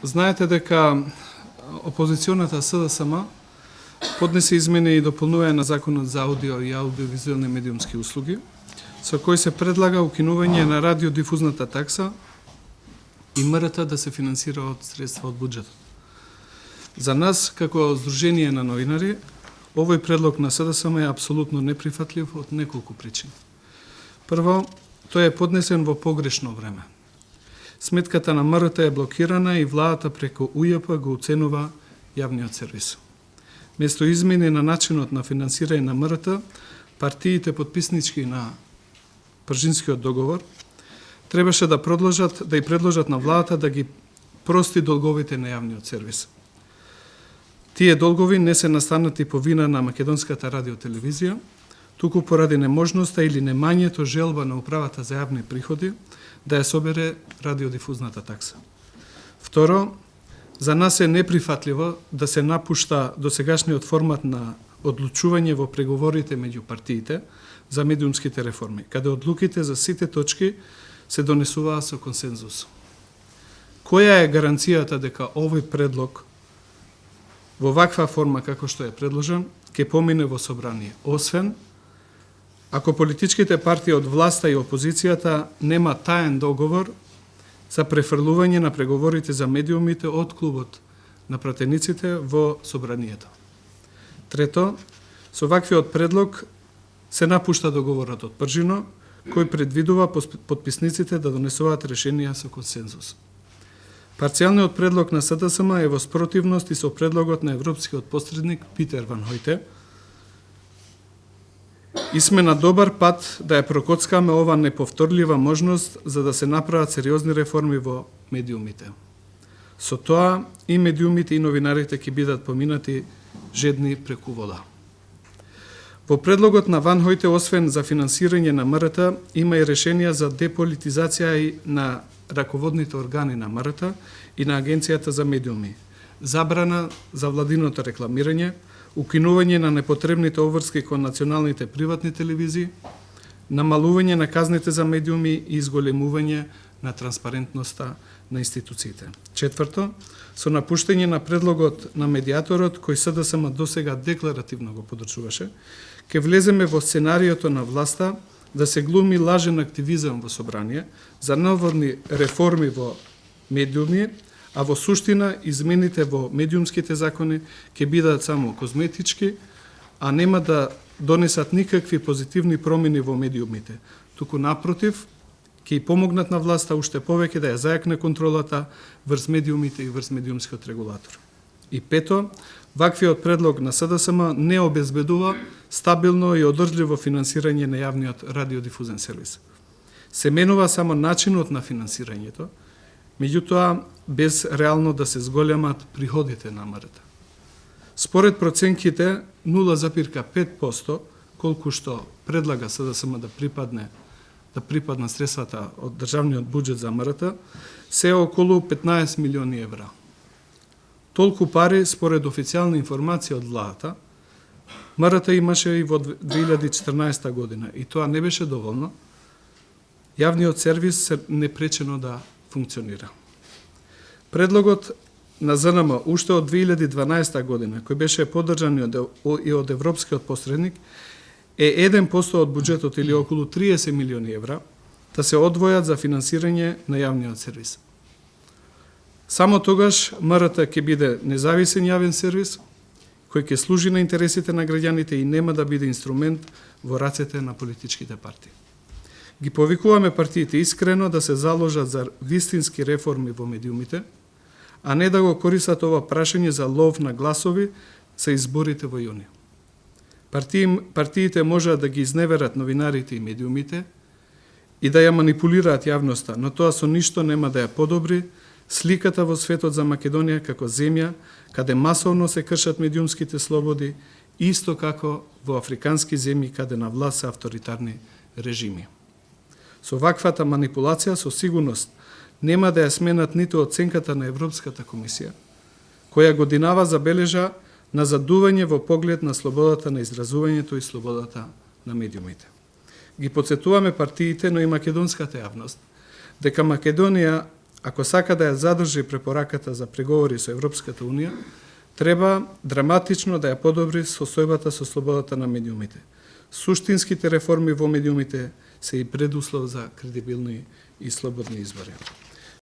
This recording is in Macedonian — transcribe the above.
Знаете дека опозиционата СДСМ поднесе измени и дополнување на Законот за аудио и аудиовизуелни медиумски услуги, со кој се предлага укинување на радиодифузната такса и МРТ да се финансира од средства од буџетот. За нас, како Сдружение на новинари, овој предлог на СДСМ е апсолутно неприфатлив од неколку причини. Прво, тој е поднесен во погрешно време. Сметката на МРТ е блокирана и владата преку УЈП го оценува јавниот сервис. Место измени на начинот на финансирање на МРТ, партиите подписнички на Пржинскиот договор требаше да предложат на владата да ги прости долговите на јавниот сервис. Тие долгови не се настанати по вина на Македонската радиотелевизија, туку поради неможноста или немањето желба на управата за јавни приходи да ја собере радиодифузната такса. Второ, за нас е неприфатливо да се напушта досегашниот формат на одлучување во преговорите меѓу партиите за медиумските реформи, каде одлуките за сите точки се донесуваа со консензус. Која е гаранцијата дека овој предлог во ваква форма како што е предложен ќе помине во собрание, освен ако политичките партии од власта и опозицијата нема таен договор за префрлување на преговорите за медиумите од клубот на пратениците во собранието. Трето, со ваквиот предлог се напушта договорот од Пржино, кој предвидува подписниците да донесуваат решенија со консензус. Парцијалниот предлог на СДСМ е во спротивност и со предлогот на европскиот посредник Питер Ван Хојте, и сме на добар пат да ја прокоцкаме ова неповторлива можност за да се направат сериозни реформи во медиумите. Со тоа и медиумите и новинарите ќе бидат поминати жедни преку вода. Во предлогот на Ван Хојте, освен за финансирање на МРТ, има и решенија за деполитизација и на раководните органи на МРТ и на Агенцијата за медиуми, забрана за владиното рекламирање, укинување на непотребните обврски кон националните приватни телевизии, намалување на казните за медиуми и изголемување на транспарентноста на институциите. Четврто, со напуштање на предлогот на медиаторот, кој СДСМ досега декларативно го подрачуваше, ќе влеземе во сценариото на власта да се глуми лажен активизам во собрание за наводни реформи во медиуми, а во суштина измените во медиумските закони ќе бидат само козметички, а нема да донесат никакви позитивни промени во медиумите. Туку напротив, ќе помогнат на власта уште повеќе да ја зајакне контролата врз медиумите и врз медиумскиот регулатор. И пето, ваквиот предлог на СДСМ не обезбедува стабилно и одржливо финансирање на јавниот радиодифузен сервис. Се менува само начинот на финансирањето, меѓутоа без реално да се зголемат приходите на МРТ. Според проценките, 0,5%, колку што предлага СДСМ да припадна средствата од државниот буџет за МРТ, се околу 15 милиони евра. Толку пари, според официјална информација од владата, МРТ имаше и во 2014 година, и тоа не беше доволно. Јавниот сервис се непречено да функционира. Предлогот на ЗНМ уште од 2012 година, кој беше поддржан и од европскиот посредник, е 1% од буџетот или околу 30 милиони евра да се одвојат за финансирање на јавниот сервис. Само тогаш МРТ ќе биде независен јавен сервис, кој ќе служи на интересите на граѓаните и нема да биде инструмент во рацете на политичките партии. Ги повикуваме партиите искрено да се заложат за вистински реформи во медиумите, а не да го користат ова прашање за лов на гласови за изборите во јуни. Партиите можат да ги изневерат новинарите и медиумите и да ја манипулираат јавноста, но тоа со ништо нема да ја подобри сликата во светот за Македонија како земја каде масовно се кршат медиумските слободи, исто како во африкански земји каде на власт се авторитарни режими. Со ваквата манипулација со сигурност нема да ја сменат ниту оценката на Европската комисија, која годинава забележа назадување во поглед на слободата на изразувањето и слободата на медиумите. Ги потсетуваме партиите, но и македонската јавност, дека Македонија ако сака да ја задржи препораката за преговори со Европската Унија, треба драматично да ја подобри состојбата со слободата на медиумите. Суштинските реформи во медиумите се и предуслов за кредибилни и слободни избори.